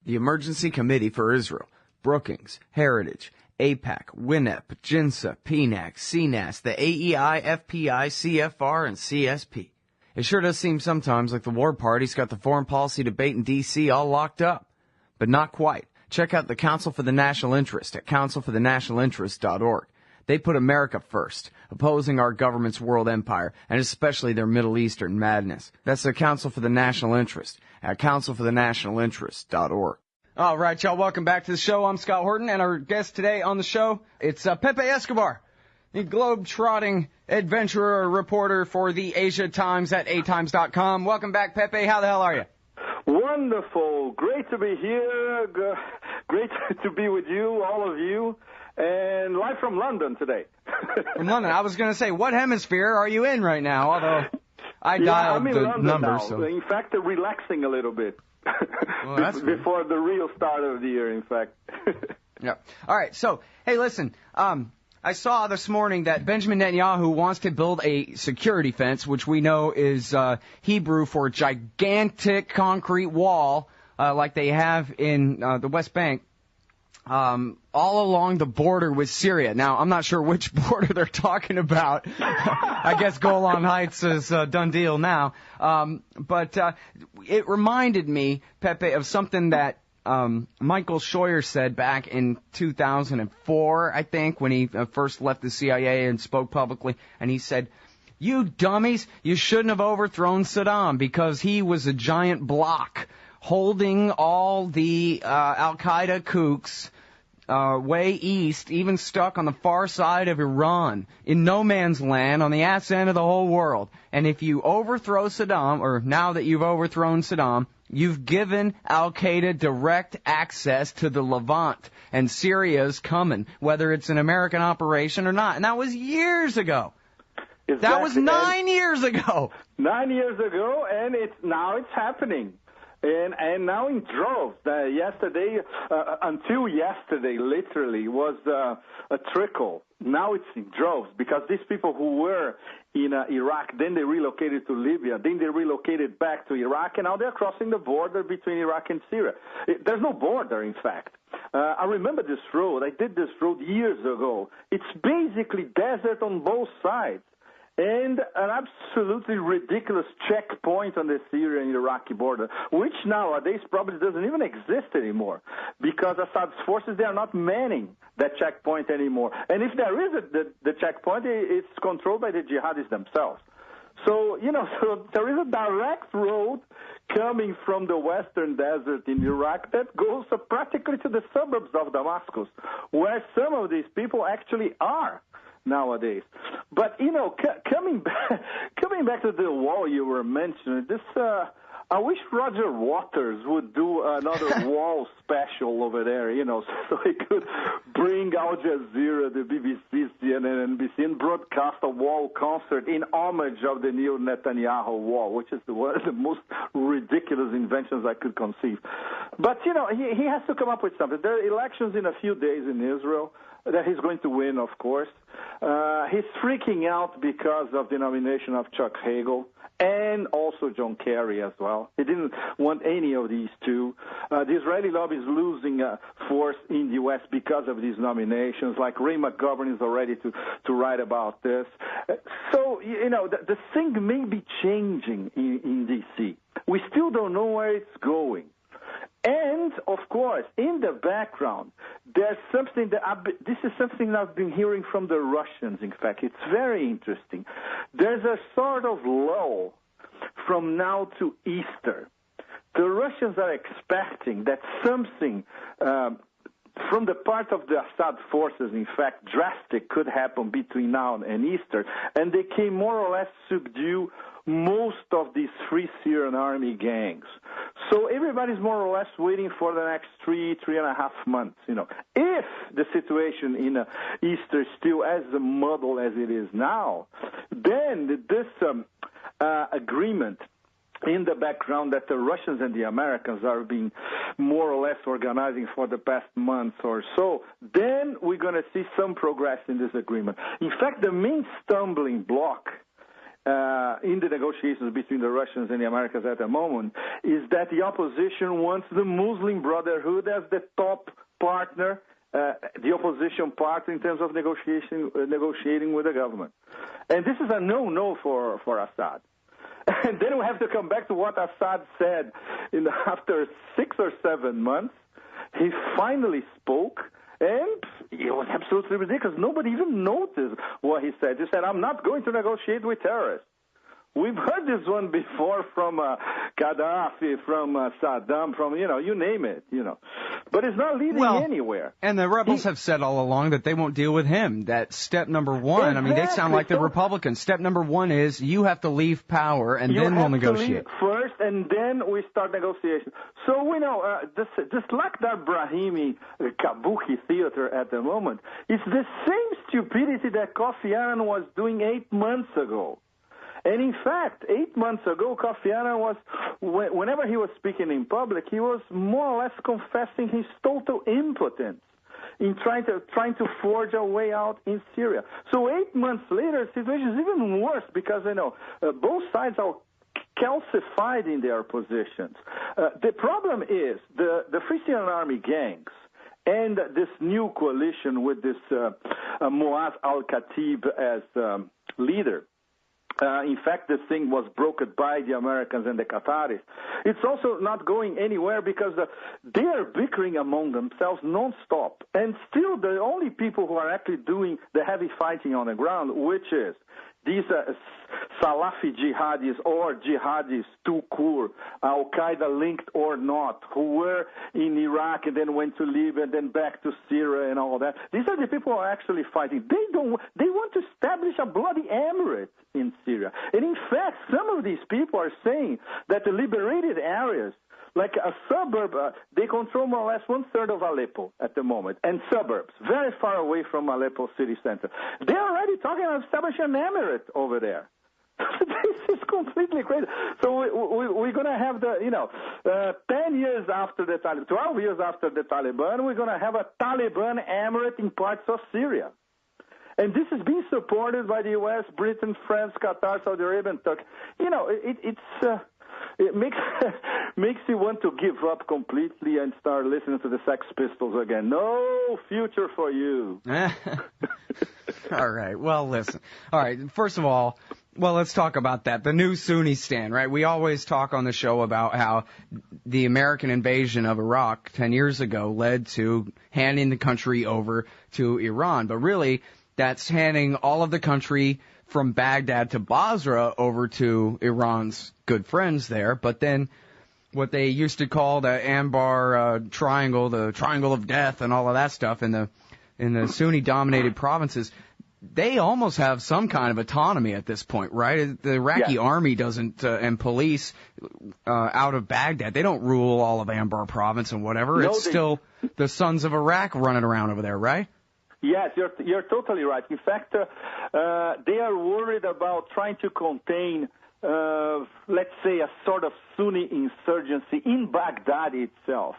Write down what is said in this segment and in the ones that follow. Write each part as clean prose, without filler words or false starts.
The Emergency Committee for Israel, Brookings, Heritage, AIPAC, WINEP, JINSA, PNAC, CNAS, the AEI, FPI, CFR, and CSP. It sure does seem sometimes like the war party's got the foreign policy debate in D.C. all locked up. But not quite. Check out the Council for the National Interest at councilforthenationalinterest.org. They put America first, opposing our government's world empire, and especially their Middle Eastern madness. That's the Council for the National Interest at councilforthenationalinterest.org. All right, y'all, welcome back to the show. I'm Scott Horton, and our guest today on the show, it's Pepe Escobar, the Globetrotting adventurer reporter for the Asia Times at atimes.com. Welcome back, Pepe. How the hell are you? Wonderful. Great to be here. Great to be with you, all of you, and live from London today. From London. I was going to say, what hemisphere are you in right now? Although I dialed the London numbers. Now. So. In fact, relaxing a little bit. Well, that's before the real start of the year, in fact. Yeah. All right. So, hey, listen. I saw this morning that Benjamin Netanyahu wants to build a security fence, which we know is Hebrew for gigantic concrete wall, like they have in the West Bank, all along the border with Syria. Now, I'm not sure which border they're talking about. I guess Golan Heights is a done deal now. But it reminded me, Pepe, of something that Michael Scheuer said back in 2004, I think, when he first left the CIA and spoke publicly. And he said, "You dummies, you shouldn't have overthrown Saddam because he was a giant block holding all the Al-Qaeda kooks way east, even stuck on the far side of Iran, in no man's land, on the ass end of the whole world. And if you overthrow Saddam, or now that you've overthrown Saddam, you've given Al-Qaeda direct access to the Levant, and Syria's coming, whether it's an American operation or not." And that was years ago. Exactly. That was 9 years ago. 9 years ago, and now it's happening. And now in droves. Yesterday, until yesterday, literally, was a trickle. Now it's in droves because these people who were in Iraq, then they relocated to Libya, then they relocated back to Iraq, and now they're crossing the border between Iraq and Syria. There's no border, in fact. I remember this road. I did this road years ago. It's basically desert on both sides. And an absolutely ridiculous checkpoint on the Syrian and Iraqi border, which nowadays probably doesn't even exist anymore, because Assad's forces, they are not manning that checkpoint anymore. And if there is the checkpoint, it's controlled by the jihadis themselves. So, so there is a direct road coming from the western desert in Iraq that goes practically to the suburbs of Damascus, where some of these people actually are nowadays. But, coming back to the wall you were mentioning, I wish Roger Waters would do another wall special over there, so he could bring Al Jazeera, the BBC, CNN, NBC, and broadcast a wall concert in homage of the new Netanyahu wall, which is one of the most ridiculous inventions I could conceive. But, he has to come up with something. There are elections in a few days in Israel that he's going to win, of course. He's freaking out because of the nomination of Chuck Hagel and also John Kerry as well. He didn't want any of these two. The Israeli lobby is losing force in the U.S. because of these nominations. Like Ray McGovern is already to write about this. So, the thing may be changing in D.C. We still don't know where it's going. And, of course, in the background, there's something this is something I've been hearing from the Russians, in fact. It's very interesting. There's a sort of lull from now to Easter. The Russians are expecting that something from the part of the Assad forces, in fact, drastic could happen between now and Easter, and they can more or less subdue most of these Free Syrian Army gangs. So everybody's more or less waiting for the next 3.5 months. If the situation in Easter is still as muddled as it is now, then this agreement in the background that the Russians and the Americans are being more or less organizing for the past month or so, then we're going to see some progress in this agreement. In fact, the main stumbling block in the negotiations between the Russians and the Americans at the moment is that the opposition wants the Muslim Brotherhood as the top partner, the opposition partner in terms of negotiating with the government. And this is a no-no for Assad. And then we have to come back to what Assad said after 6 or 7 months. He finally spoke, and it was absolutely ridiculous. Nobody even noticed what he said. He said, I'm not going to negotiate with terrorists. We've heard this one before from Gaddafi, from Saddam, from, you name it, But it's not leading anywhere. And the rebels have said all along that they won't deal with him. That step number one, exactly. I mean, they sound like the Republicans. Step number one is you have to leave power, and then we'll negotiate. You have to leave first, and then we start negotiations. So we know, this Lakhdar Brahimi Kabuki theater at the moment, it's the same stupidity that Kofi Annan was doing 8 months ago. And in fact, 8 months ago, Kofi Annan was, whenever he was speaking in public, he was more or less confessing his total impotence in trying to forge a way out in Syria. So 8 months later, the situation is even worse because, both sides are calcified in their positions. The problem is the Free Syrian Army gangs and this new coalition with this Muaz al-Khatib as leader. In fact, this thing was brokered by the Americans and the Qataris. It's also not going anywhere because they are bickering among themselves nonstop. And still, the only people who are actually doing the heavy fighting on the ground, which is these Salafi jihadis or jihadis to Kur, Al-Qaeda linked or not, who were in Iraq and then went to Libya and then back to Syria and all that. These are the people who are actually fighting. They want to establish a bloody emirate in Syria. And in fact, some of these people are saying that the liberated areas, like a suburb, they control more or less 1/3 of Aleppo at the moment, and suburbs, very far away from Aleppo city center. They're already talking about establishing an emirate over there. This is completely crazy. So we're going to have 10 years after the Taliban, 12 years after the Taliban, we're going to have a Taliban emirate in parts of Syria. And this is being supported by the U.S., Britain, France, Qatar, Saudi Arabia, and Turkey. It makes you want to give up completely and start listening to the Sex Pistols again. No future for you. All right. Well, listen. All right. First of all, let's talk about that. The new Sunnistan, right? We always talk on the show about how the American invasion of Iraq 10 years ago led to handing the country over to Iran. But really, that's handing all of the country from Baghdad to Basra over to Iran's good friends there. But then what they used to call the Anbar Triangle, the Triangle of Death and all of that stuff in the Sunni-dominated provinces, they almost have some kind of autonomy at this point, right? The Iraqi army doesn't, and police out of Baghdad, they don't rule all of Anbar province and whatever. No, it's still the sons of Iraq running around over there, right? Yes, you're totally right. In fact, they are worried about trying to contain, let's say, a sort of Sunni insurgency in Baghdad itself.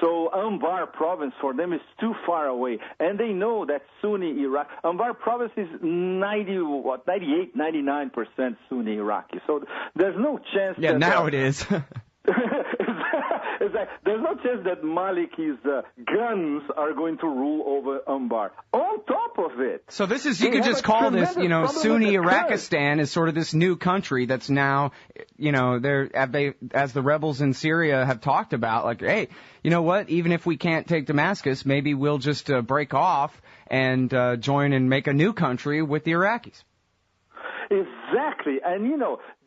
So Anbar province for them is too far away. And they know that Sunni Iraq, Anbar province is 98, 99% Sunni Iraqi. So there's no chance that... Yeah, now it is. There's no chance that Maliki's guns are going to rule over Anbar. On top of it... So this is, you could just call this, Sunni Iraqistan is sort of this new country that's now, as the rebels in Syria have talked about, like, hey, you know what, even if we can't take Damascus, maybe we'll just break off and join and make a new country with the Iraqis. Exactly. And,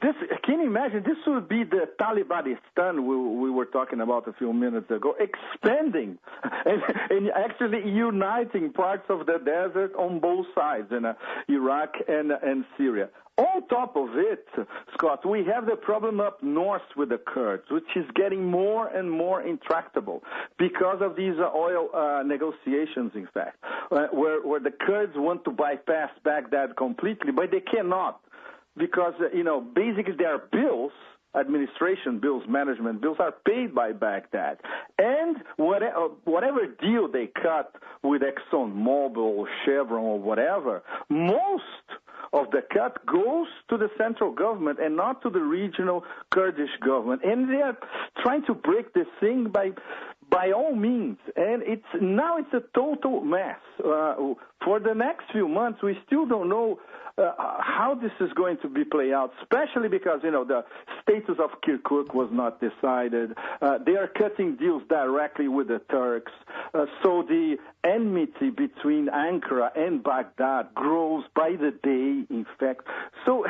this, can you imagine, this would be the Talibanistan we were talking about a few minutes ago, expanding and actually uniting parts of the desert on both sides, in Iraq and Syria. On top of it, Scott, we have the problem up north with the Kurds, which is getting more and more intractable because of these oil negotiations, in fact, where the Kurds want to bypass Baghdad completely, but they cannot because, basically their bills, administration bills, management bills, are paid by Baghdad. And whatever deal they cut with ExxonMobil, Chevron, or whatever, most of the cut goes to the central government and not to the regional Kurdish government. And they are trying to break this thing by all means. And it's a total mess. For the next few months, we still don't know how this is going to be played out, especially because, the status of Kirkuk was not decided. They are cutting deals directly with the Turks. So the enmity between Ankara and Baghdad grows by the day, in fact. So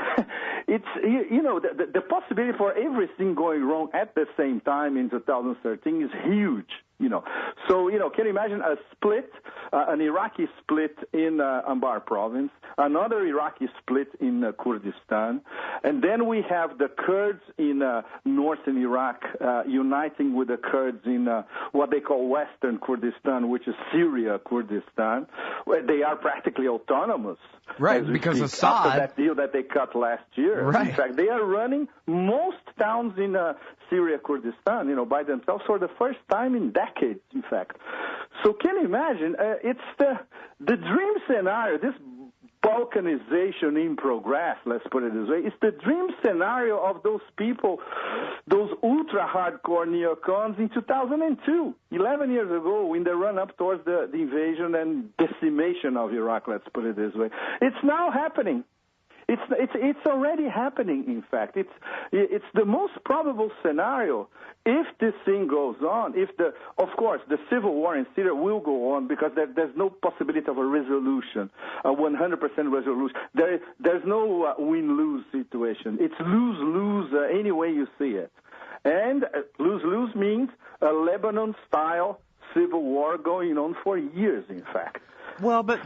it's, the possibility for everything going wrong at the same time in 2013 is huge. So, can you imagine a split, an Iraqi split in Anbar province, another Iraqi split in Kurdistan, and then we have the Kurds in northern Iraq uniting with the Kurds in what they call Western Kurdistan, which is Syria, Kurdistan, where they are practically autonomous. Right, because Assad... After that deal that they cut last year. Right. In fact, they are running most towns in Syria, Kurdistan, by themselves for the first time in decades, in fact. So can you imagine? It's the dream scenario, this balkanization in progress, let's put it this way. It's the dream scenario of those people, those ultra-hardcore neocons in 2002, 11 years ago, in the run-up towards the invasion and decimation of Iraq, let's put it this way. It's now happening. It's already happening, in fact. It's the most probable scenario if this thing goes on. Of course, the civil war in Syria will go on because there's no possibility of a resolution, a 100% resolution. There's no win-lose situation. It's lose-lose any way you see it. And lose-lose means a Lebanon-style civil war going on for years, in fact. Well, but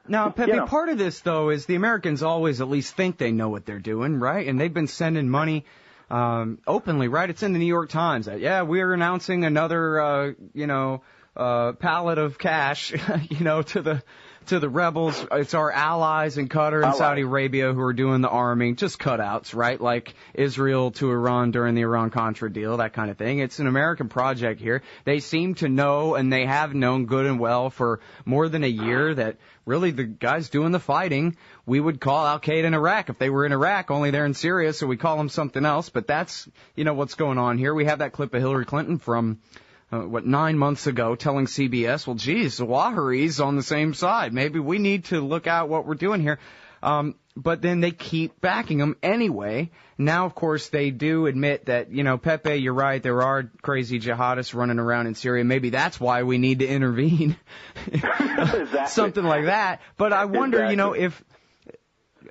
now, Pepe, part of this, though, is the Americans always at least think they know what they're doing, right? And they've been sending money openly, right? It's in the New York Times. We're announcing another, pallet of cash, to the rebels. It's our allies in Qatar and Saudi Arabia who are doing the arming, just cutouts, right? Like Israel to Iran during the Iran-Contra deal, that kind of thing. It's an American project here. They seem to know, and they have known good and well for more than a year, that really the guys doing the fighting, we would call Al-Qaeda in Iraq if they were in Iraq, only they're in Syria, so we call them something else. But that's, what's going on here. We have that clip of Hillary Clinton from 9 months ago, telling CBS, well, geez, the Wahharis on the same side. Maybe we need to look out what we're doing here. But then they keep backing them anyway. Now, of course, they do admit that, Pepe, you're right, there are crazy jihadists running around in Syria. Maybe that's why we need to intervene. Exactly. Something like that. But I wonder, if...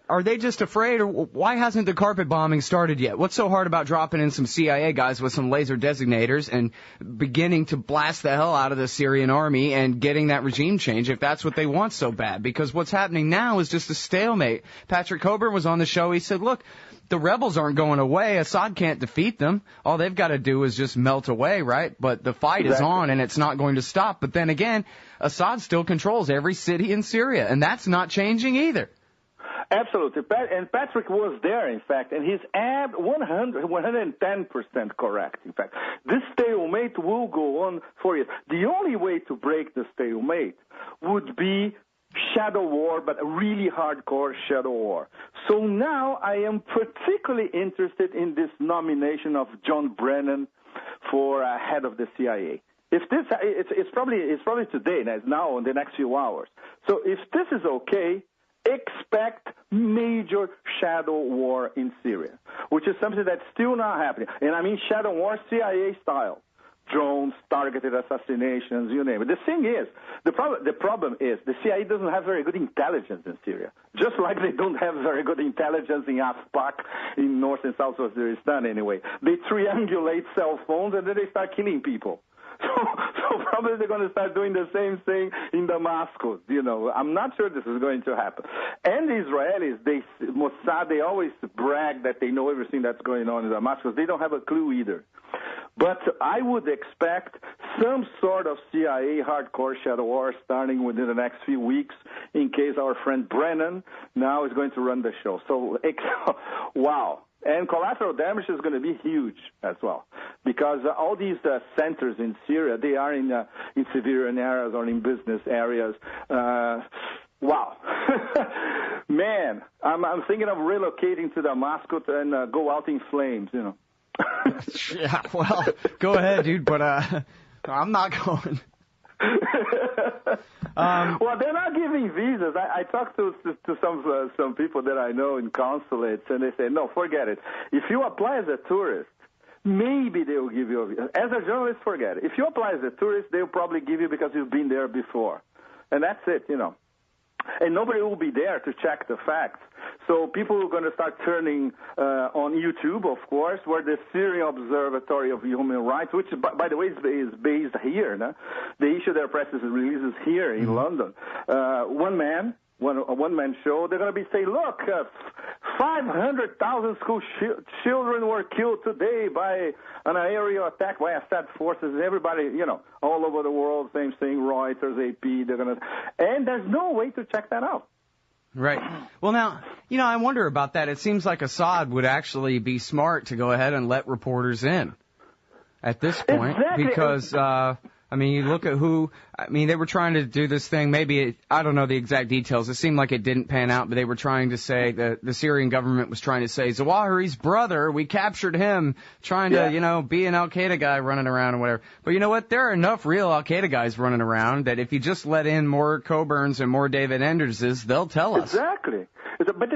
Are they just afraid, or why hasn't the carpet bombing started yet? What's so hard about dropping in some CIA guys with some laser designators and beginning to blast the hell out of the Syrian army and getting that regime change if that's what they want so bad? Because what's happening now is just a stalemate. Patrick Coburn was on the show. He said, look, the rebels aren't going away. Assad can't defeat them. All they've got to do is just melt away, right? But the fight is on, and it's not going to stop. But then again, Assad still controls every city in Syria, and that's not changing either. Absolutely. And Patrick was there, in fact, and he's 110% correct, in fact. This stalemate will go on for years. The only way to break the stalemate would be shadow war, but a really hardcore shadow war. So now I am particularly interested in this nomination of John Brennan for head of the CIA. If this, it's probably today, now in the next few hours. So if this is okay, expect major shadow war in Syria, which is something that's still not happening. And I mean shadow war CIA style. Drones, targeted assassinations, you name it. The thing is, the problem is the CIA doesn't have very good intelligence in Syria, just like they don't have very good intelligence in Afpak, in North and South Waziristan anyway. They triangulate cell phones and then they start killing people. So probably they're going to start doing the same thing in Damascus. I'm not sure this is going to happen. And the Israelis, Mossad, they always brag that they know everything that's going on in Damascus. They don't have a clue either. But I would expect some sort of CIA hardcore shadow war starting within the next few weeks in case our friend Brennan now is going to run the show. So, wow. And collateral damage is going to be huge as well, because all these centers in Syria, they are in civilian areas or in business areas. Wow. Man, I'm thinking of relocating to Damascus and go out in flames, you know. Yeah, well, go ahead, dude, but I'm not going. Well, they're not giving visas. I talked to some people that I know in consulates, and they say, no, forget it. If you apply as a tourist, maybe they will give you a visa. As a journalist, forget it. If you apply as a tourist, they'll probably give you because you've been there before. And that's it, you know. And nobody will be there to check the facts. So people are going to start turning on YouTube, of course, where the Syrian Observatory of Human Rights, which, by the way, is based here. No? They issue their press releases here in London. A one-man show. They're going to be saying, look, 500,000 school children were killed today by an aerial attack by Assad forces. Everybody, you know, all over the world, same thing, Reuters, AP, and there's no way to check that out. Right. Well, now, you know, I wonder about that. It seems like Assad would actually be smart to go ahead and let reporters in at this point. Exactly. Because, I mean, you look at they were trying to do this thing, I don't know the exact details. It seemed like it didn't pan out, but they were trying to say, the Syrian government was trying to say, Zawahiri's brother, we captured him, trying to, you know, be an Al-Qaeda guy running around and whatever. But you know what? There are enough real Al-Qaeda guys running around that if you just let in more Coburns and more David Enderses, they'll tell us. Exactly. But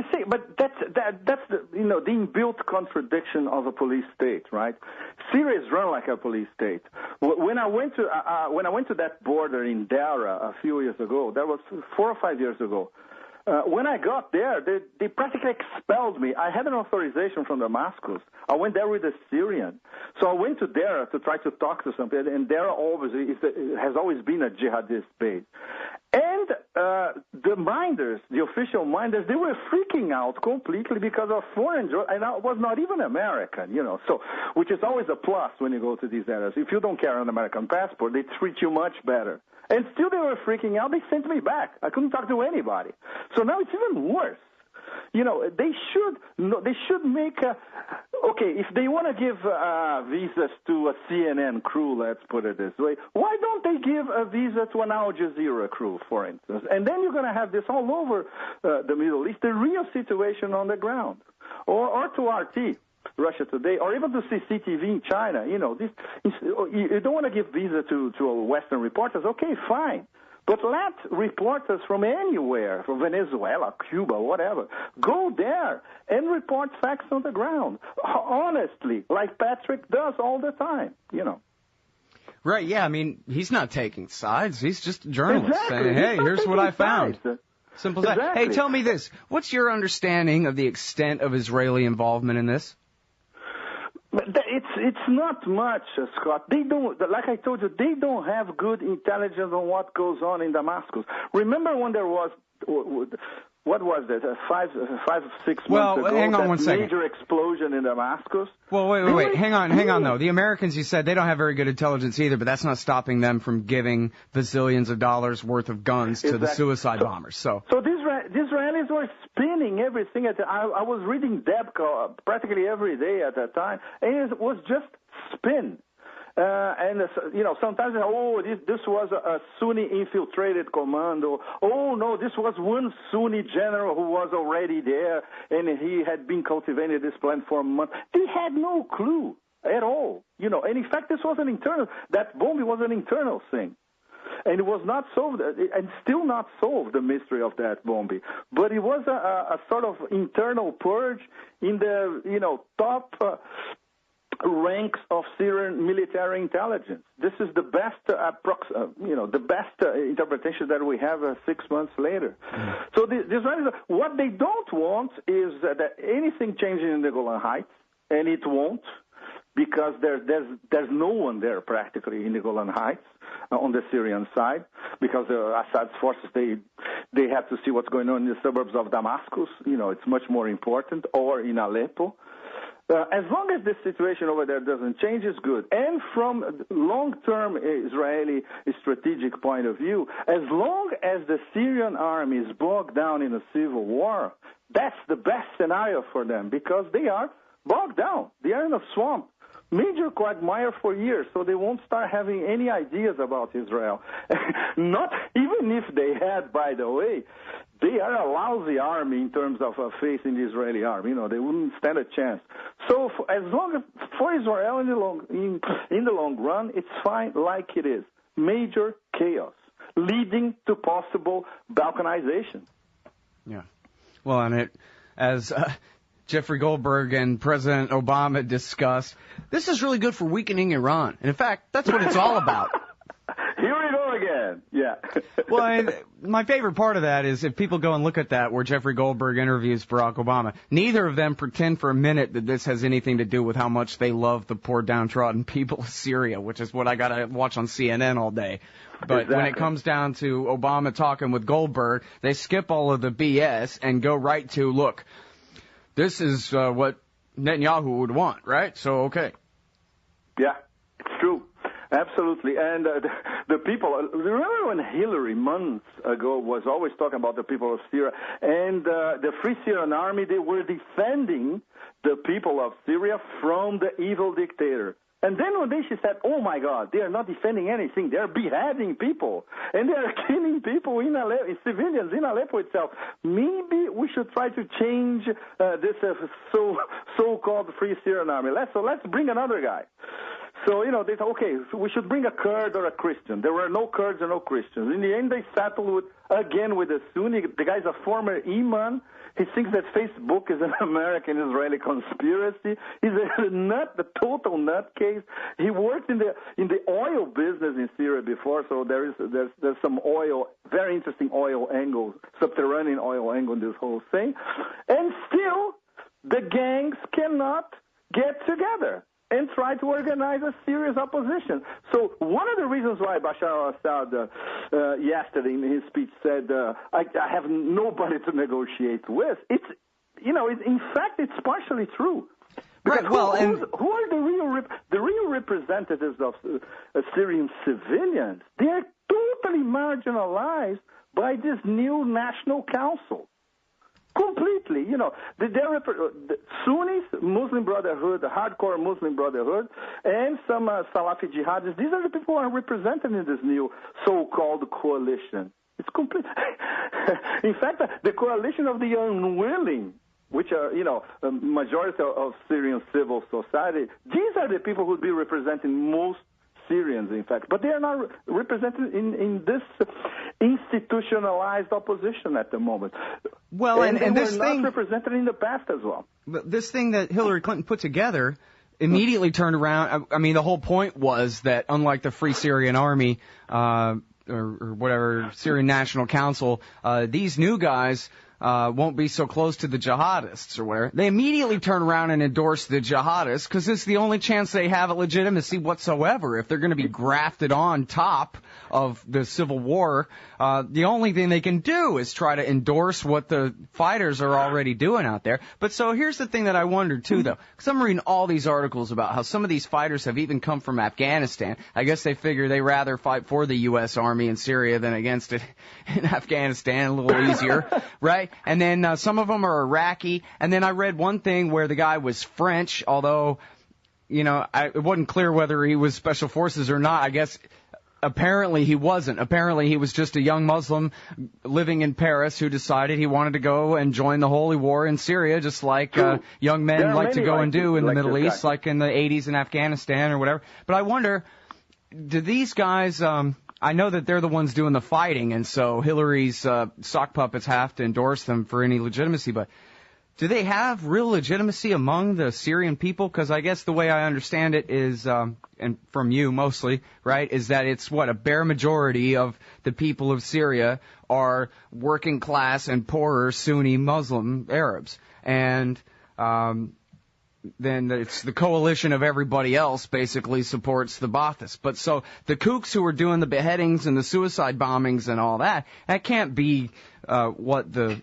that's the, you know, the inbuilt contradiction of a police state, right? Syria is run like a police state. When I went to that border in Dara a few years ago, that was 4 or 5 years ago. When I got there, they practically expelled me. I had an authorization from Damascus. I went there with a Syrian. So I went to Dara to try to talk to some people, and Dara has always been a jihadist base. And the minders, the official minders, they were freaking out completely because of foreign, and I was not even American, you know, so, which is always a plus when you go to these areas. If you don't carry an American passport, they treat you much better. And still they were freaking out. They sent me back. I couldn't talk to anybody. So now it's even worse. You know, they should make okay, if they want to give visas to a CNN crew, let's put it this way, why don't they give a visa to an Al Jazeera crew, for instance? And then you're going to have this all over the Middle East, the real situation on the ground. Or to RT, Russia Today, or even to CCTV in China. You know, you don't want to give visa to Western reporters. Okay, fine. But let reporters from anywhere, from Venezuela, Cuba, whatever, go there and report facts on the ground, honestly, like Patrick does all the time, you know. Right, yeah, I mean, he's not taking sides. He's just a journalist saying, hey, here's what I found. Simple as that. Hey, tell me this. What's your understanding of the extent of Israeli involvement in this? It's not much, Scott. They don't, like I told you, they don't have good intelligence on what goes on in Damascus. Remember when there was, what was that, 6 months ago, hang on one second. Major explosion in Damascus? Well, wait. Hang on, though. The Americans, you said, they don't have very good intelligence either, but that's not stopping them from giving bazillions of dollars worth of guns to the suicide bombers. So the Israelis were spinning everything. I was reading Debka practically every day at that time, and it was just spin. And, you know, sometimes, this was a Sunni infiltrated commando. Oh, no, this was one Sunni general who was already there, and he had been cultivating this plan for months. They had no clue at all, you know. And, in fact, that bomb was an internal thing. And it was not solved, and still not solved, the mystery of that bombing. But it was a sort of internal purge in the, you know, top ranks of Syrian military intelligence. This is the best, interpretation that we have 6 months later. So the Israelis, what they don't want is that anything changing in the Golan Heights, and it won't, because there's no one there practically in the Golan Heights on the Syrian side, because Assad's forces, they have to see what's going on in the suburbs of Damascus. You know, it's much more important, or in Aleppo. As long as this situation over there doesn't change, it's good. And from long-term Israeli strategic point of view, as long as the Syrian army is bogged down in a civil war, that's the best scenario for them, because they are bogged down. They are in a swamp major quagmire for years, so they won't start having any ideas about Israel. Not even if they had, by the way. They are a lousy army in terms of facing the Israeli army. They wouldn't stand a chance. So as long as for Israel in the long run, it's fine like it is. Major chaos leading to possible balkanization. Yeah. Well, and as Jeffrey Goldberg and President Obama discussed, this is really good for weakening Iran. And in fact, that's what it's all about. Here we go again. Yeah. Well, and my favorite part of that is if people go and look at that where Jeffrey Goldberg interviews Barack Obama, neither of them pretend for a minute that this has anything to do with how much they love the poor downtrodden people of Syria, which is what I got to watch on CNN all day. But exactly. When it comes down to Obama talking with Goldberg, they skip all of the BS and go right to, look, this is what Netanyahu would want, right? So, okay. Yeah, it's true. Absolutely. And the people, remember when Hillary months ago was always talking about the people of Syria and the Free Syrian Army, they were defending the people of Syria from the evil dictator. And then one day she said, oh, my God, they are not defending anything. They are beheading people. And they are killing people in Aleppo, civilians in Aleppo itself. Maybe we should try to change this so-called Free Syrian Army. So let's bring another guy. So, they thought, okay, so we should bring a Kurd or a Christian. There were no Kurds or no Christians. In the end, they settled again with a Sunni. The guy's a former imam. He thinks that Facebook is an American-Israeli conspiracy. He's a total nutcase. He worked in the oil business in Syria before, so there's some oil, very interesting oil angle, subterranean oil angle in this whole thing. And still, the gangs cannot get together and try to organize a serious opposition. So one of the reasons why Bashar al-Assad yesterday in his speech said, I have nobody to negotiate with, in fact, it's partially true. Because right, well, who are the real representatives of Syrian civilians? They are totally marginalized by this new national council. Completely, the Sunnis, Muslim Brotherhood, the hardcore Muslim Brotherhood, and some Salafi jihadists, these are the people who are represented in this new so-called coalition. It's complete. In fact, the coalition of the unwilling, which are, a majority of Syrian civil society, these are the people who would be representing most Syrians, in fact, but they are not represented in this institutionalized opposition at the moment. Well, and this were thing not represented in the past as well. This thing that Hillary Clinton put together immediately turned around. I mean, the whole point was that unlike the Free Syrian Army or whatever Syrian National Council, these new guys won't be so close to the jihadists or whatever. They immediately turn around and endorse the jihadists because it's the only chance they have at legitimacy whatsoever. If they're going to be grafted on top of the civil war, the only thing they can do is try to endorse what the fighters are already doing out there. But so here's the thing that I wondered too, though, because I'm reading all these articles about how some of these fighters have even come from Afghanistan. I guess they figure they rather fight for the U.S. Army in Syria than against it in Afghanistan, a little easier, right? And then some of them are Iraqi. And then I read one thing where the guy was French, although, it wasn't clear whether he was special forces or not. I guess apparently he wasn't. Apparently he was just a young Muslim living in Paris who decided he wanted to go and join the holy war in Syria, just like young men like to go and do in the Middle East, like in the 80s in Afghanistan or whatever. But I wonder, do these guys... I know that they're the ones doing the fighting, and so Hillary's sock puppets have to endorse them for any legitimacy, but do they have real legitimacy among the Syrian people? Because I guess the way I understand it is, and from you mostly, right, is that it's a bare majority of the people of Syria are working class and poorer Sunni Muslim Arabs. And then it's the coalition of everybody else basically supports the Ba'athists. But so the kooks who are doing the beheadings and the suicide bombings and all that can't be what the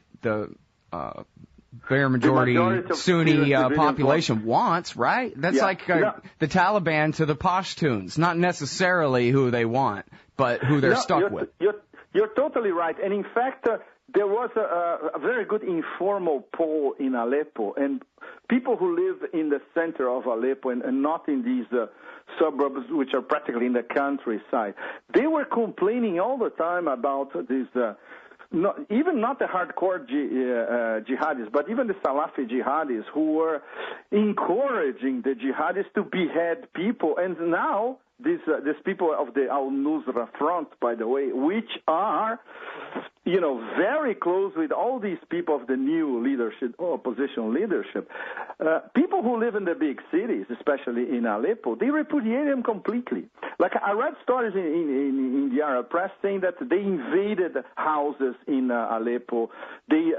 bare majority Sunni population wants, right? That's like the Taliban to the Pashtuns, not necessarily who they want, but who they're stuck with. You're totally right. And in fact, there was a very good informal poll in Aleppo, and people who live in the center of Aleppo and not in these suburbs, which are practically in the countryside, they were complaining all the time about this. Even not the hardcore jihadis, but even the Salafi jihadis who were encouraging the jihadis to behead people. And now these people of the Al-Nusra Front, by the way, which are, very close with all these people of the new leadership, opposition leadership, people who live in the big cities, especially in Aleppo, they repudiate them completely. Like I read stories in the Arab press saying that they invaded houses in Aleppo. They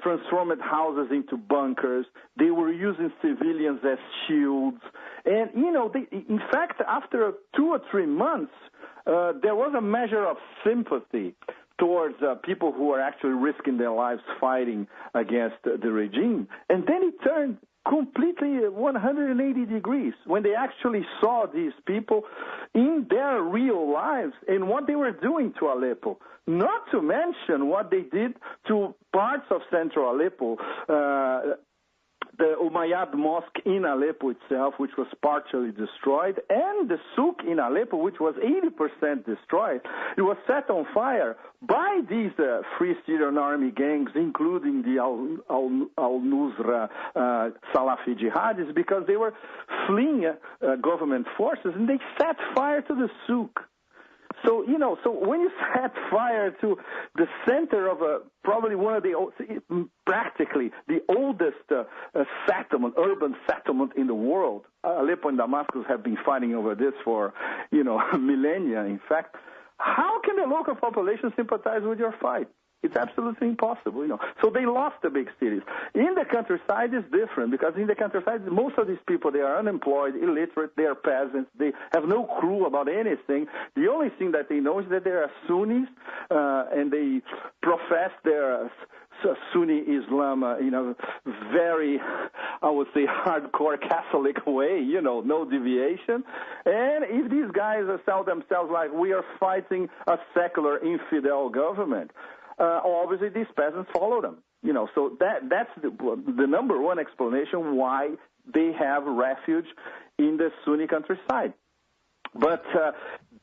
transformed houses into bunkers. They were using civilians as shields. And, in fact, after 2 or 3 months, there was a measure of sympathy towards people who are actually risking their lives fighting against the regime. And then it turned completely 180 degrees when they actually saw these people in their real lives and what they were doing to Aleppo. Not to mention what they did to parts of central Aleppo, the Umayyad Mosque in Aleppo itself, which was partially destroyed, and the souk in Aleppo, which was 80% destroyed. It was set on fire by these Free Syrian Army gangs, including the Al-Nusra Salafi jihadis, because they were fleeing government forces, and they set fire to the souk. So, so when you set fire to the center of probably one of practically the oldest urban settlement in the world, Aleppo and Damascus have been fighting over this for, millennia, in fact, how can the local population sympathize with your fight? It's absolutely impossible, So they lost the big cities. In the countryside, it's different, because in the countryside, most of these people, they are unemployed, illiterate, they are peasants, they have no clue about anything. The only thing that they know is that they are Sunnis, and they profess their Sunni Islam in a very, I would say, hardcore Catholic way, no deviation. And if these guys sell themselves like we are fighting a secular infidel government, obviously these peasants follow them. So that's the number one explanation why they have refuge in the Sunni countryside. But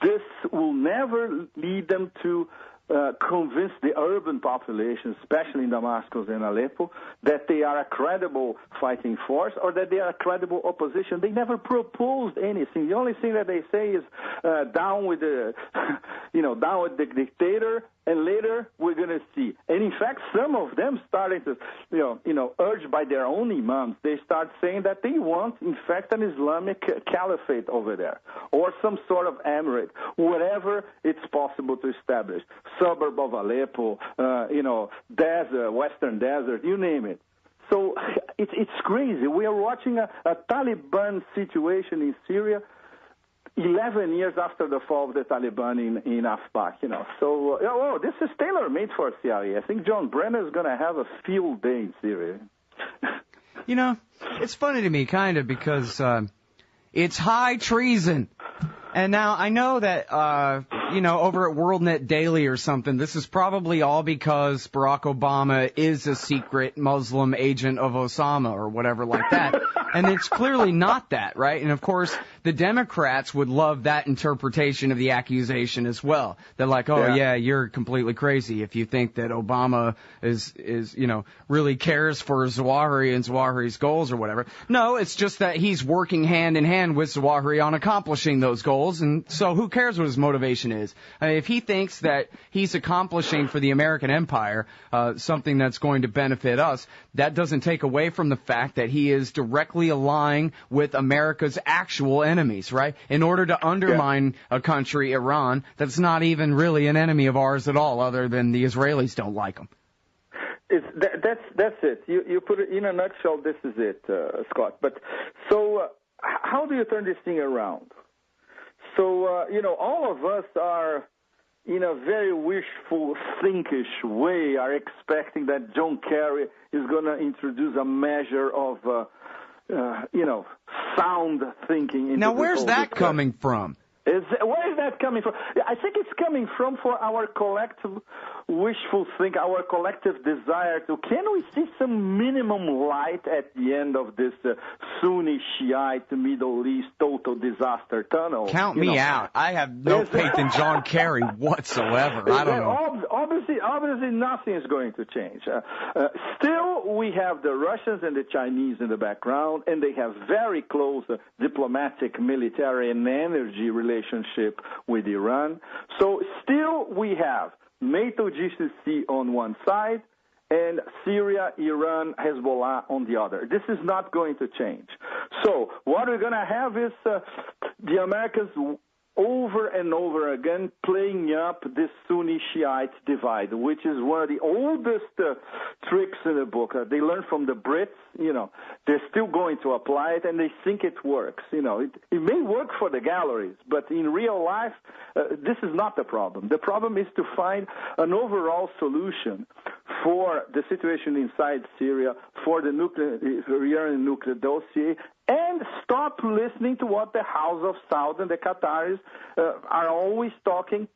this will never lead them to convince the urban population, especially in Damascus and Aleppo, that they are a credible fighting force or that they are a credible opposition. They never proposed anything. The only thing that they say is down with the dictator, and later we're going to see. And in fact, some of them starting to, urged by their own imams, they start saying that they want, in fact, an Islamic caliphate over there, or some sort of emirate, whatever it's possible to establish. Suburb of Aleppo, desert, western desert, you name it. So it's crazy. We are watching a Taliban situation in Syria 11 years after the fall of the Taliban in Afpak, So, this is tailor-made for CIA. I think John Brennan is going to have a field day in Syria. It's funny to me, kind of, because it's high treason. And now I know that, over at WorldNet Daily or something, this is probably all because Barack Obama is a secret Muslim agent of Osama or whatever like that. And it's clearly not that, right? And, of course, the Democrats would love that interpretation of the accusation as well. They're like, yeah, you're completely crazy if you think that Obama is really cares for Zawahiri and Zawahiri's goals or whatever. No, it's just that he's working hand in hand with Zawahiri on accomplishing those goals. And so who cares what his motivation is? I mean, if he thinks that he's accomplishing for the American empire something that's going to benefit us, that doesn't take away from the fact that he is directly aligning with America's actual enemies, right? In order to undermine a country, Iran, that's not even really an enemy of ours at all, other than the Israelis don't like them. That's it. You put it in a nutshell. This is it, Scott. But so how do you turn this thing around? So all of us are, in a very wishful thinkish way, are expecting that John Kerry is going to introduce a measure of sound thinking. Now, where's that coming from? Where is that coming from? I think it's coming from for our collective wishful think, our collective desire to, can we see some minimum light at the end of this Sunni Shiite Middle East total disaster tunnel? Count me out. I have no faith in John Kerry whatsoever. I don't know. Obviously, nothing is going to change. Still, we have the Russians and the Chinese in the background, and they have very close diplomatic, military, and energy relationship with Iran. So still, we have NATO GCC on one side, and Syria, Iran, Hezbollah on the other. This is not going to change. So what we're going to have is the Americans over and over again playing up this Sunni-Shiite divide, which is one of the oldest tricks in the book. They learned from the Brits. They're still going to apply it, and they think it works. It may work for the galleries, but in real life, this is not the problem. The problem is to find an overall solution for the situation inside Syria, for the Iranian nuclear dossier, and stop listening to what the House of Saud and the Qataris are always talking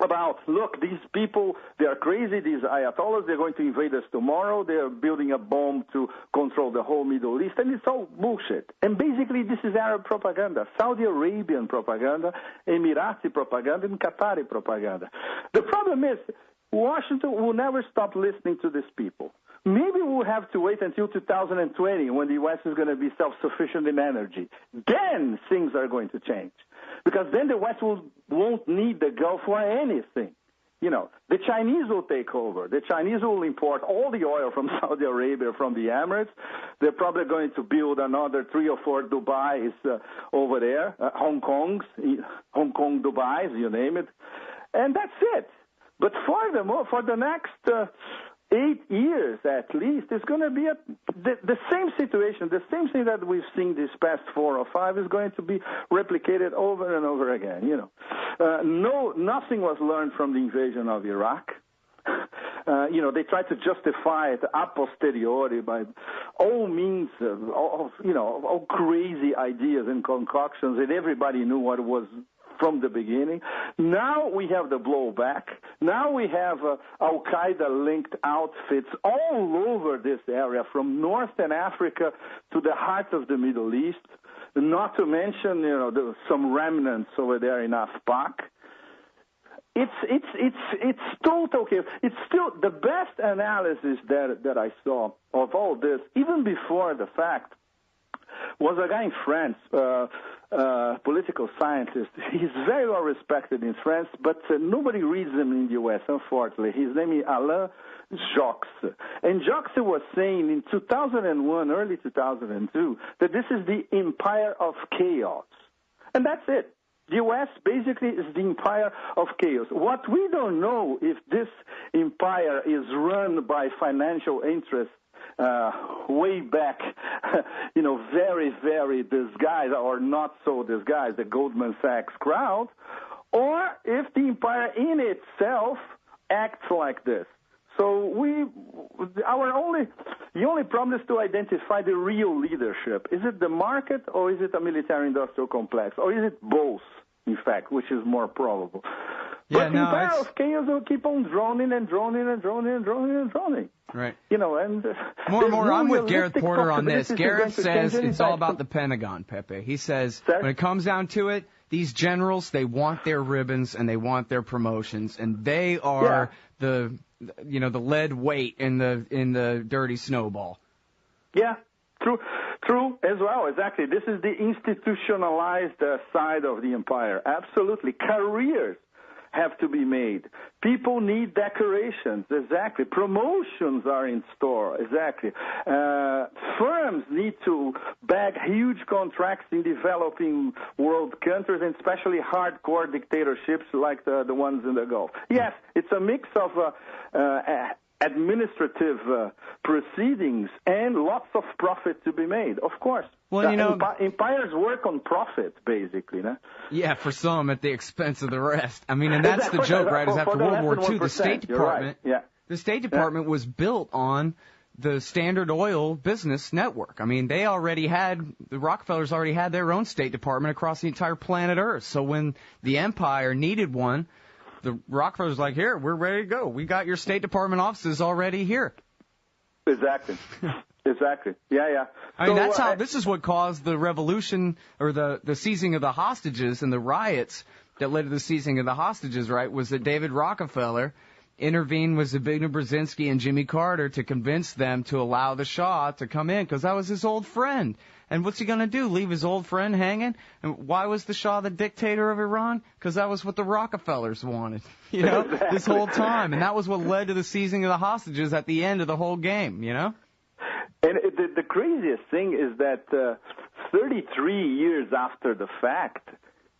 about. Look, these people, they are crazy, these ayatollahs, they're going to invade us tomorrow, they're building a bomb to control the whole Middle East, and it's all bullshit. And basically, this is Arab propaganda, Saudi Arabian propaganda, Emirati propaganda, and Qatari propaganda. The problem is, Washington will never stop listening to these people. Maybe we'll have to wait until 2020 when the U.S. is going to be self-sufficient in energy. Then things are going to change. Because then the West won't need the Gulf for anything. The Chinese will take over. The Chinese will import all the oil from Saudi Arabia, from the Emirates. They're probably going to build another 3 or 4 Dubais over there, Hong Kong, Dubais, you name it. And that's it. But for the next 8 years at least, it's going to be the same situation, the same thing that we've seen this past 4 or 5 is going to be replicated over and over again. Nothing was learned from the invasion of Iraq. They tried to justify it a posteriori by all means of all crazy ideas and concoctions, and everybody knew what it was from the beginning. Now we have the blowback. Now we have Al-Qaeda linked outfits all over this area, from northern Africa to the heart of the Middle East, not to mention some remnants over there in Afpak. It's total chaos. It's still the best analysis that I saw of all this, even before the fact, was a guy in France, political scientist. He's very well respected in France, but nobody reads him in the U.S., unfortunately. His name is Alain Jox. And Jox was saying in 2001, early 2002, that this is the empire of chaos. And that's it. The U.S. basically is the empire of chaos. What we don't know if this empire is run by financial interests way back, very, very disguised or not so disguised, the Goldman Sachs crowd, or if the empire in itself acts like this. So the only problem is to identify the real leadership. Is it the market, or is it a military-industrial complex, or is it both, in fact, which is more probable? Yeah, but the empire of chaos will keep on droning and droning and droning and droning and droning. Right. And more. I'm with Gareth Porter on this. Gareth says it's all about the Pentagon, Pepe. He says when it comes down to it, these generals, they want their ribbons and they want their promotions, and they are the lead weight in the dirty snowball. Yeah, true as well. Exactly. This is the institutionalized side of the empire. Absolutely. Careers have to be made. People need decorations, exactly. Promotions are in store, exactly. Firms need to bag huge contracts in developing world countries, and especially hardcore dictatorships like the ones in the Gulf. Yes, it's a mix of administrative proceedings and lots of profit to be made, of course. Well, empires work on profit, basically. No? Yeah, for some at the expense of the rest. I mean, and that's the joke, right? Is after World War II, the State Department, the State Department was built on the Standard Oil business network. I mean, the Rockefellers already had their own State Department across the entire planet Earth. So when the empire needed one, the Rockefellers like, here, we're ready to go. We got your State Department offices already here. Exactly. Exactly. Yeah. I mean, that's how. This is what caused the revolution or the seizing of the hostages and the riots that led to the seizing of the hostages. Right? Was that David Rockefeller intervened with Zbigniew Brzezinski and Jimmy Carter to convince them to allow the Shah to come in because that was his old friend. And what's he going to do? Leave his old friend hanging? And why was the Shah the dictator of Iran? Because that was what the Rockefellers wanted, Exactly. this whole time. And that was what led to the seizing of the hostages at the end of the whole game, And the craziest thing is that 33 years after the fact,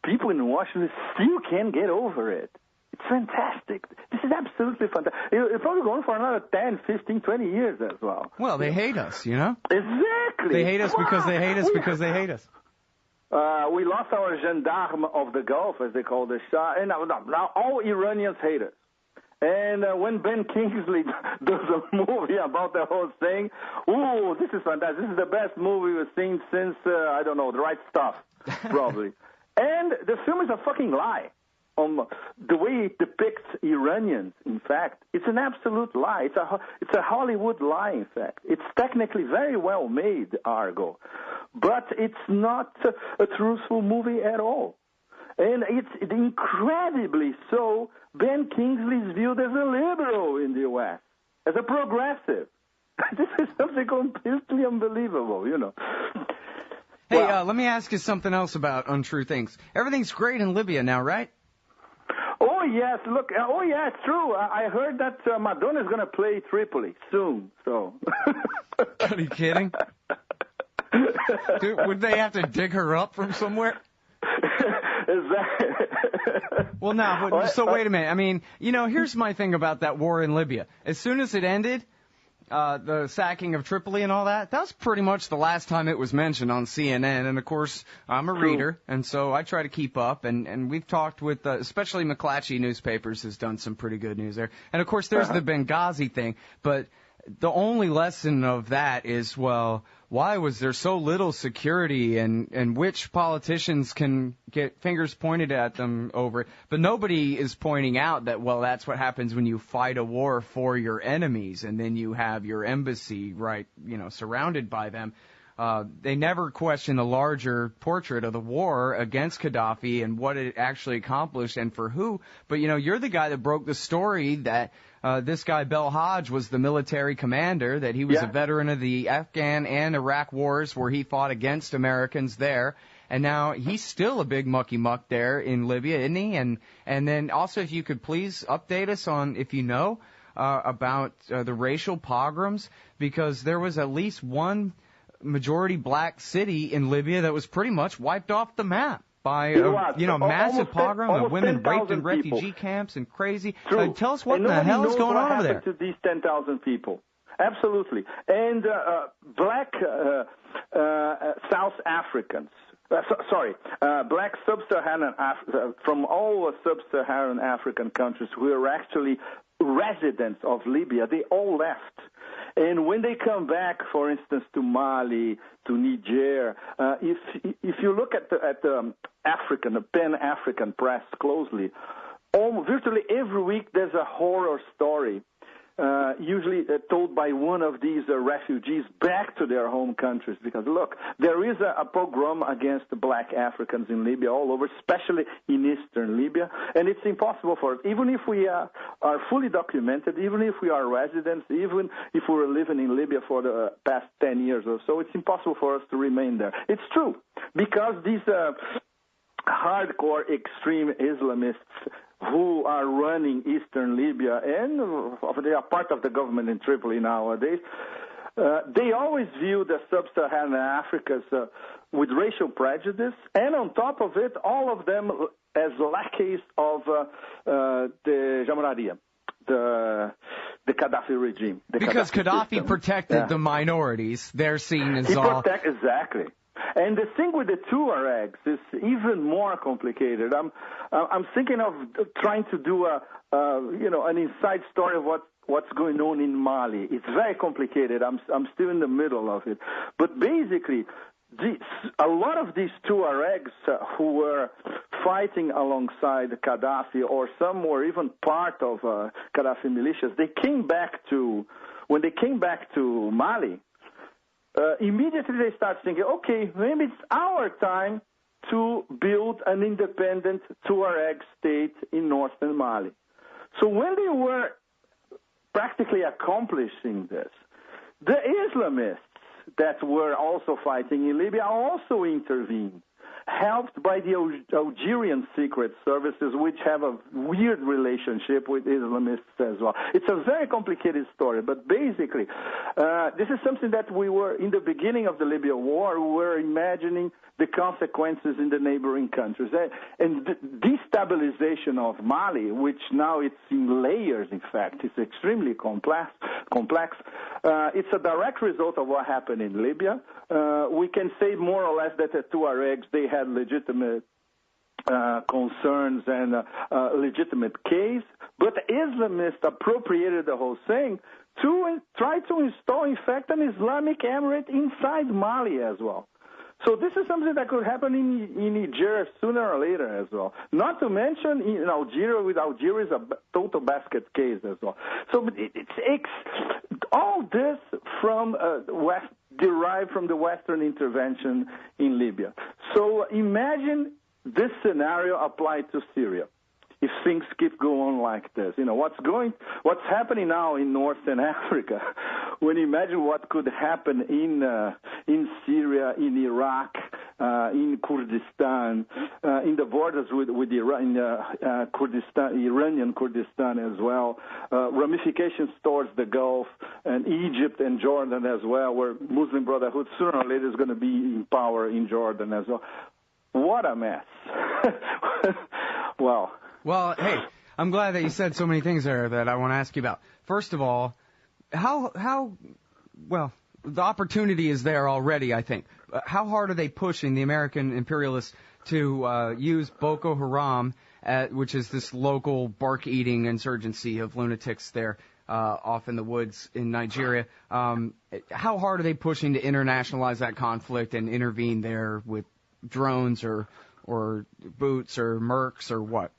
people in Washington still can't get over it. It's fantastic. This is absolutely fantastic. It's probably going for another 10, 15, 20 years as well. Well, they hate us, Exactly. They hate us because they hate us because they hate us. We lost our gendarme of the Gulf, as they call the Shah, and now all Iranians hate us. And when Ben Kingsley does a movie about the whole thing, ooh, this is fantastic. This is the best movie we've seen since, The Right Stuff, probably. And the film is a fucking lie. The way it depicts Iranians, in fact, it's an absolute lie. It's a Hollywood lie, in fact. It's technically very well made, Argo, but it's not a truthful movie at all. And it's incredibly so. Ben Kingsley is viewed as a liberal in the U.S., as a progressive. This is something completely unbelievable, Hey, let me ask you something else about untrue things. Everything's great in Libya now, right? Oh, yes. Look, it's true. I heard that Madonna's going to play Tripoli soon, so. Are you kidding? Dude, would they have to dig her up from somewhere? Exactly. Well, no, but, so wait a minute. I mean, here's my thing about that war in Libya. As soon as it ended, the sacking of Tripoli and all that, that's pretty much the last time it was mentioned on CNN. And, of course, I'm a reader, and so I try to keep up. And we've talked with, especially McClatchy Newspapers has done some pretty good news there. And, of course, there's the Benghazi thing. But the only lesson of that is, well, why was there so little security and which politicians can get fingers pointed at them over it? But nobody is pointing out that, well, that's what happens when you fight a war for your enemies and then you have your embassy, right, surrounded by them. They never question the larger portrait of the war against Gaddafi and what it actually accomplished and for who. But, you're the guy that broke the story that this guy, Belhaj, was the military commander, that he was a veteran of the Afghan and Iraq wars where he fought against Americans there. And now he's still a big mucky muck there in Libya, isn't he? And then also, if you could please update us on, if you know, about the racial pogroms, because there was at least one majority black city in Libya that was pretty much wiped off the map by massive pogrom of women raped in refugee camps and crazy. Tell us what the hell is going on over there. To these 10,000 people. Absolutely. And black South Africans. Black sub-Saharan from all sub-Saharan African countries who are actually residents of Libya, they all left. And when they come back, for instance, to Mali, to Niger, if you look at the Pan-African press closely, virtually every week there's a horror story, usually told by one of these refugees back to their home countries. Because, look, there is a pogrom against black Africans in Libya all over, especially in eastern Libya. And it's impossible for us, even if we are fully documented, even if we are residents, even if we're living in Libya for the past 10 years or so, it's impossible for us to remain there. It's true, because these hardcore extreme Islamists who are running eastern Libya, and they are part of the government in Tripoli nowadays, they always view the sub-Saharan Africans with racial prejudice, and on top of it, all of them as lackeys of the Jamahiriya, the Gaddafi regime. Because Gaddafi protected the minorities, they're seen as Exactly. And the thing with the Tuaregs is even more complicated. I'm thinking of trying to do an inside story of what's going on in Mali. It's very complicated. I'm still in the middle of it. But basically, a lot of these Tuaregs who were fighting alongside Gaddafi, or some were even part of Gaddafi militias. When they came back to Mali, immediately they started thinking, okay, maybe it's our time to build an independent Tuareg state in northern Mali. So when they were practically accomplishing this, the Islamists that were also fighting in Libya also intervened, helped by the Algerian secret services, which have a weird relationship with Islamists as well. It's a very complicated story, but basically, this is something that we were, in the beginning of the Libya war, we were imagining the consequences in the neighboring countries. And the destabilization of Mali, which now it's in layers, in fact, it's extremely complex. It's a direct result of what happened in Libya. We can say more or less that the Tuaregs, they had legitimate concerns and legitimate case, but the Islamists appropriated the whole thing to try to install, in fact, an Islamic emirate inside Mali as well. So this is something that could happen in Niger sooner or later as well. Not to mention in Algeria, with Algeria is a total basket case as well. So it's all this from derived from the Western intervention in Libya. So imagine this scenario applied to Syria. If things keep going like this, what's happening now in Northern Africa. When you imagine what could happen in Syria, in Iraq, in Kurdistan, in the borders with Iran, Kurdistan, Iranian Kurdistan as well, ramifications towards the Gulf, and Egypt and Jordan as well, where Muslim Brotherhood sooner or later is going to be in power in Jordan as well. What a mess. Well, hey, I'm glad that you said so many things there that I want to ask you about. First of all, well, the opportunity is there already, I think. How hard are they pushing the American imperialists to use Boko Haram, which is this local bark-eating insurgency of lunatics there off in the woods in Nigeria? How hard are they pushing to internationalize that conflict and intervene there with drones or boots or mercs or what?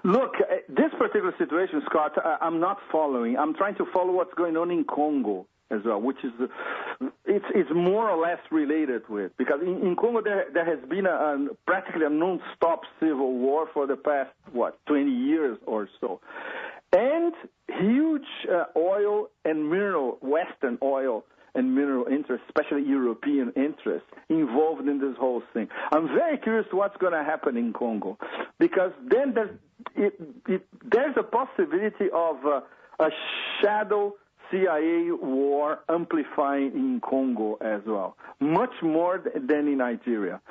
Look, this particular situation, Scott, I'm not following. I'm trying to follow what's going on in Congo as well, which is it's more or less related with, because in Congo there has been practically a non-stop civil war for the past 20 years or so, and huge oil and mineral, Western oil and mineral interests, especially European interests, involved in this whole thing. I'm very curious what's going to happen in Congo, because then there's a possibility of a shadow CIA war amplifying in Congo as well, much more than in Nigeria.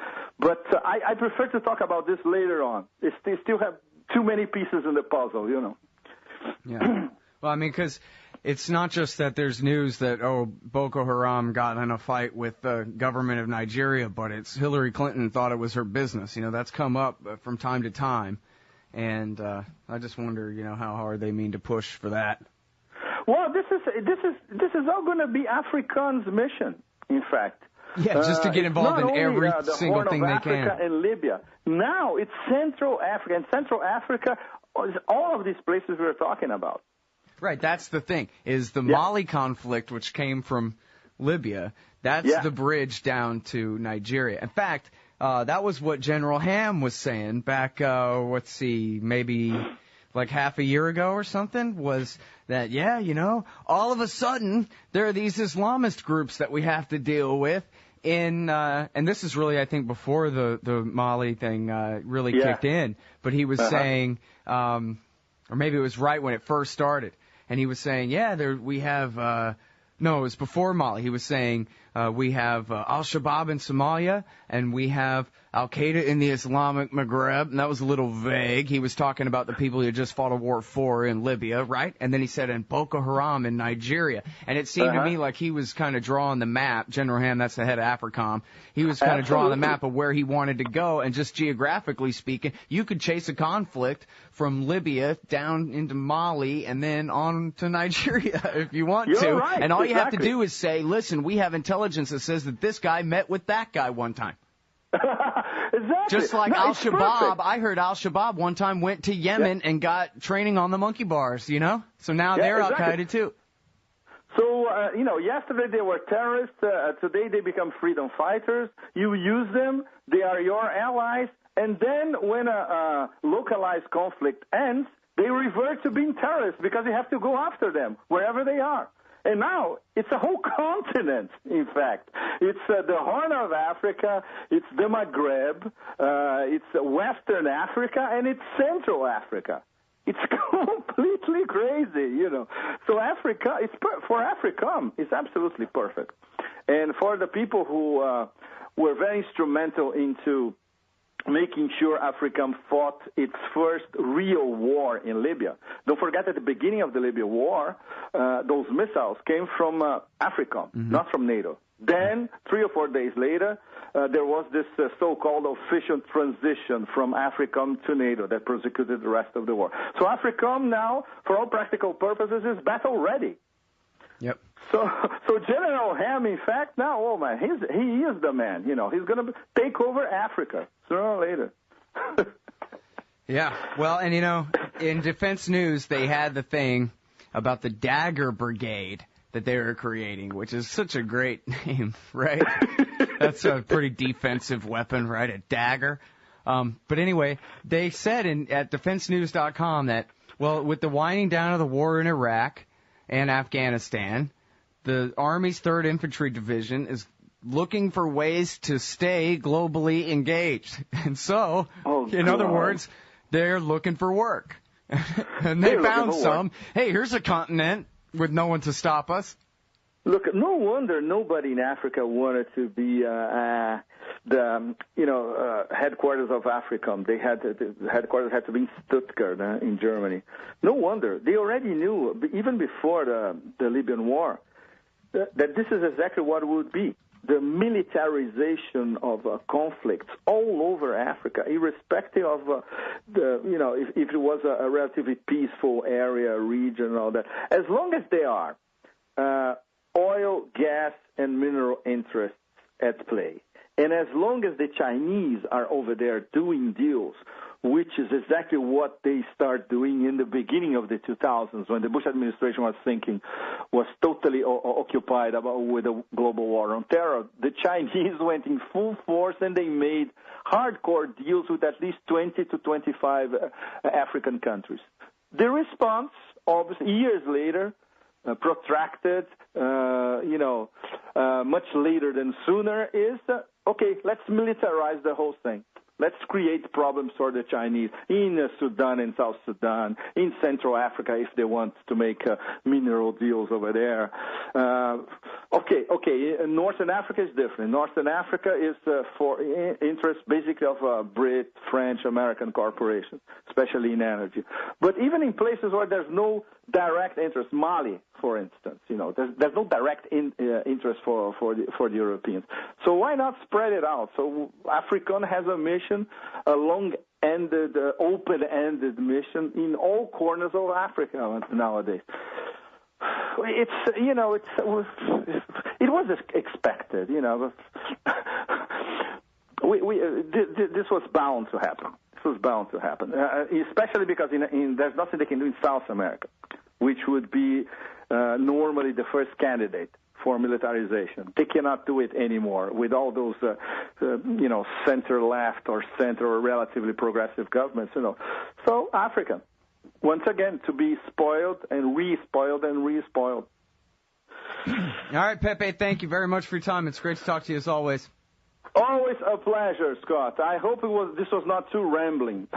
But I prefer to talk about this later on. They still have too many pieces in the puzzle, Yeah. Well, I mean, because it's not just that there's news that, Boko Haram got in a fight with the government of Nigeria, but it's Hillary Clinton thought it was her business. That's come up from time to time. And I just wonder, how hard they mean to push for that. Well, this is all going to be AFRICOM's mission, in fact. Yeah, just to get involved in every single thing they can. Africa and Libya. Now it's Central Africa, and Central Africa is all of these places we're talking about. Right, that's the thing, is the Mali conflict, which came from Libya, that's the bridge down to Nigeria. In fact, that was what General Ham was saying back, maybe like half a year ago or something, was that, all of a sudden, there are these Islamist groups that we have to deal with and this is really, I think, before the Mali thing really kicked in, but he was saying, or maybe it was right when it first started, and he was saying, we have, no, it was before Mali. He was saying we have Al-Shabaab in Somalia, and we have Al-Qaeda in the Islamic Maghreb, and that was a little vague. He was talking about the people who had just fought a war for in Libya, right? And then he said, and Boko Haram in Nigeria. And it seemed to me like he was kind of drawing the map. General Ham, that's the head of AFRICOM. He was kind of drawing the map of where he wanted to go, and just geographically speaking, you could chase a conflict from Libya down into Mali and then on to Nigeria if you want to. Right. And all you have to do is say, listen, we have intelligence that says that this guy met with that guy one time. Exactly. Just like No, it's Al-Shabaab. perfect. I heard Al-Shabaab one time went to Yemen and got training on the monkey bars, you know? So now they're exactly. Al-Qaeda too. So, yesterday they were terrorists. Today they become freedom fighters. You use them. They are your allies. And then when a localized conflict ends, they revert to being terrorists because you have to go after them wherever they are. And now it's a whole continent, in fact. It's the Horn of Africa, it's the Maghreb, it's Western Africa, and it's Central Africa. It's completely crazy, you know. So Africa, for AFRICOM, it's absolutely perfect. And for the people who were very instrumental into making sure AFRICOM fought its first real war in Libya. Don't forget at the beginning of the Libya war, those missiles came from AFRICOM, not from NATO. Then, 3 or 4 days later, there was this so-called official transition from AFRICOM to NATO that prosecuted the rest of the war. So AFRICOM now, for all practical purposes, is battle ready. Yep. So General Ham, in fact, now, oh man, he is the man. You know, he's going to take over Africa sooner or later. Yeah. Well, and you know, in Defense News, they had the thing about the Dagger Brigade that they were creating, which is such a great name, right? That's a pretty defensive weapon, right? A dagger. But anyway, they said at defensenews.com that, well, with the winding down of the war in Iraq and Afghanistan, the Army's 3rd Infantry Division is looking for ways to stay globally engaged. And so, in other words, they're looking for work. And they found some. Hey, here's a continent with no one to stop us. Look, no wonder nobody in Africa wanted to be headquarters of AFRICOM. The headquarters had to be in Stuttgart, in Germany. No wonder. They already knew, even before the Libyan war, that this is exactly what it would be. The militarization of conflicts all over Africa, irrespective of if it was a relatively peaceful area, region, all that. As long as they are oil, gas, and mineral interests at play, and as long as the Chinese are over there doing deals, which is exactly what they start doing in the beginning of the 2000s, when the Bush administration was totally occupied with the global war on terror. The Chinese went in full force and they made hardcore deals with at least 20 to 25 African countries. The response, obviously, years later, protracted, much later than sooner, is, okay, let's militarize the whole thing. Let's create problems for the Chinese in Sudan and South Sudan, in Central Africa if they want to make mineral deals over there. Northern Africa is different. Northern Africa is for interest basically of Brit, French, American corporations, especially in energy. But even in places where there's no direct interest, Mali, for instance, there's no direct interest for the Europeans. So why not spread it out? So AFRICOM has a mission, a long-ended, open-ended mission in all corners of Africa nowadays. It was expected, This was bound to happen. Especially because there's nothing they can do in South America, which would be normally the first candidate for militarization. They cannot do it anymore with all those, center-left or center or relatively progressive governments, So Africa, once again, to be spoiled and re-spoiled and re-spoiled. All right, Pepe, thank you very much for your time. It's great to talk to you as always. Always a pleasure, Scott. I hope this was not too rambling,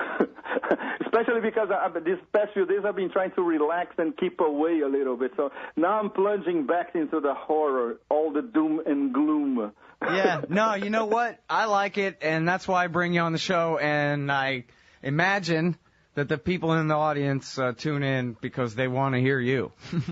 especially because these past few days I've been trying to relax and keep away a little bit. So now I'm plunging back into the horror, all the doom and gloom. Yeah, no, you know what? I like it, and that's why I bring you on the show, and I imagine that the people in the audience tune in because they want to hear you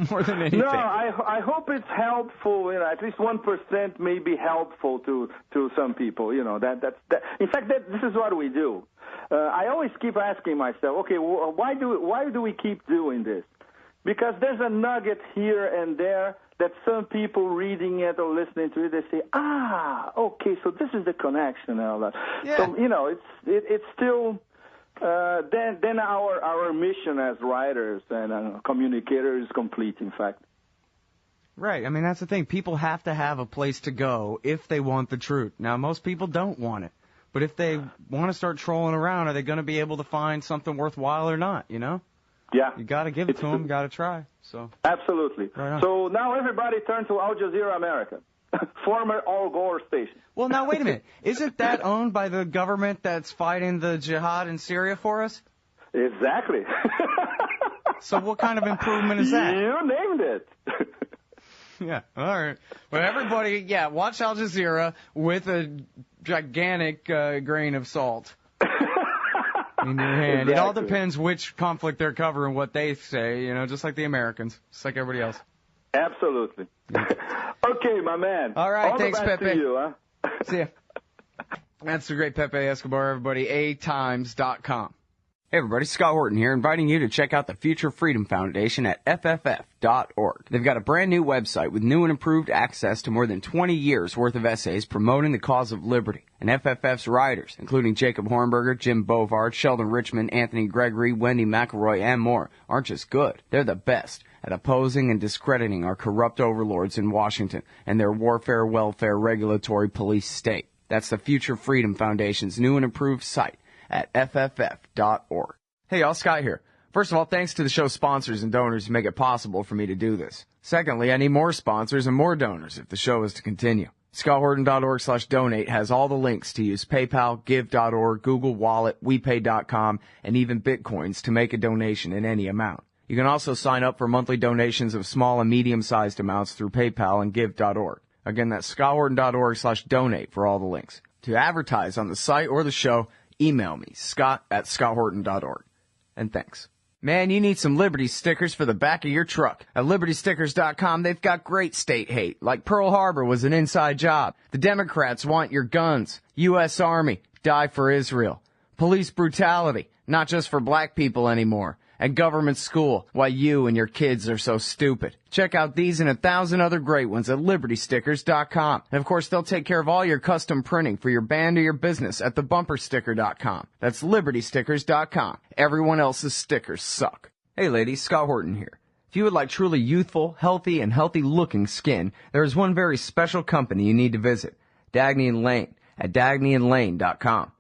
more than anything. No, I hope it's helpful. At least 1% may be helpful to some people. That. In fact, this is what we do. I always keep asking myself, okay, why do we keep doing this? Because there's a nugget here and there. that some people reading it or listening to it, they say, okay, so this is the connection and all that. Yeah. So, it's still, then our mission as writers and communicators is complete, in fact. Right. I mean, that's the thing. People have to have a place to go if they want the truth. Now, most people don't want it. But if they want to start trolling around, are they going to be able to find something worthwhile or not, Yeah. You got to give it to them. You got to try. So. Absolutely. Right. So now everybody turn to Al Jazeera America, former Al Gore station. Well, now, wait a minute. Isn't that owned by the government that's fighting the jihad in Syria for us? Exactly. So what kind of improvement is that? You named it. Yeah, all right. But everybody, watch Al Jazeera with a gigantic grain of salt in your hand. Exactly. It all depends which conflict they're covering, what they say, just like the Americans, just like everybody else. Absolutely. Okay, my man. All right, all thanks, the best Pepe. to you, huh? See ya. That's the great Pepe Escobar, everybody. ATimes.com. Hey everybody, Scott Horton here, inviting you to check out the Future Freedom Foundation at FFF.org. They've got a brand new website with new and improved access to more than 20 years worth of essays promoting the cause of liberty. And FFF's writers, including Jacob Hornberger, Jim Bovard, Sheldon Richmond, Anthony Gregory, Wendy McElroy, and more, aren't just good. They're the best at opposing and discrediting our corrupt overlords in Washington and their warfare, welfare, regulatory police state. That's the Future Freedom Foundation's new and improved site at FFF.org. Hey y'all, Scott here. First of all, thanks to the show's sponsors and donors who make it possible for me to do this. Secondly, I need more sponsors and more donors if the show is to continue. ScottHorton.org/donate has all the links to use PayPal, Give.org, Google Wallet, WePay.com, and even Bitcoins to make a donation in any amount. You can also sign up for monthly donations of small and medium-sized amounts through PayPal and Give.org. Again, that's ScottHorton.org/donate for all the links. To advertise on the site or the show, email me, Scott@ScottHorton.org. And thanks. Man, you need some Liberty stickers for the back of your truck. At LibertyStickers.com, they've got great state hate, like Pearl Harbor was an inside job. The Democrats want your guns. U.S. Army, die for Israel. Police brutality, not just for black people anymore. And government school, why you and your kids are so stupid. Check out these and 1,000 other great ones at LibertyStickers.com. And of course, they'll take care of all your custom printing for your band or your business at TheBumperSticker.com. That's LibertyStickers.com. Everyone else's stickers suck. Hey ladies, Scott Horton here. If you would like truly youthful, healthy, and healthy-looking skin, there is one very special company you need to visit. Dagny & Lane at DagnyandLane.com.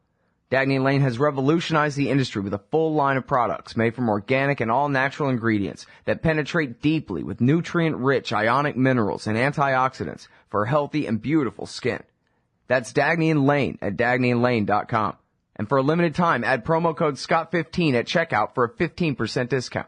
Dagny & Lane has revolutionized the industry with a full line of products made from organic and all-natural ingredients that penetrate deeply with nutrient-rich ionic minerals and antioxidants for healthy and beautiful skin. That's Dagny & Lane at DagnyandLane.com. And for a limited time, add promo code SCOTT15 at checkout for a 15% discount.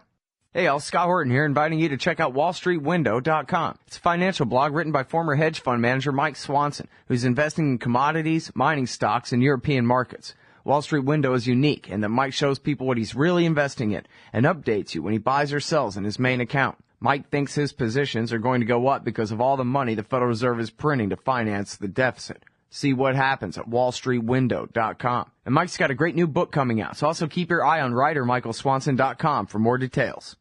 Hey y'all, Scott Horton here, inviting you to check out WallStreetWindow.com. It's a financial blog written by former hedge fund manager Mike Swanson, who's investing in commodities, mining stocks, and European markets. Wall Street Window is unique in that Mike shows people what he's really investing in and updates you when he buys or sells in his main account. Mike thinks his positions are going to go up because of all the money the Federal Reserve is printing to finance the deficit. See what happens at WallStreetWindow.com. And Mike's got a great new book coming out, so also keep your eye on writer MichaelSwanson.com for more details.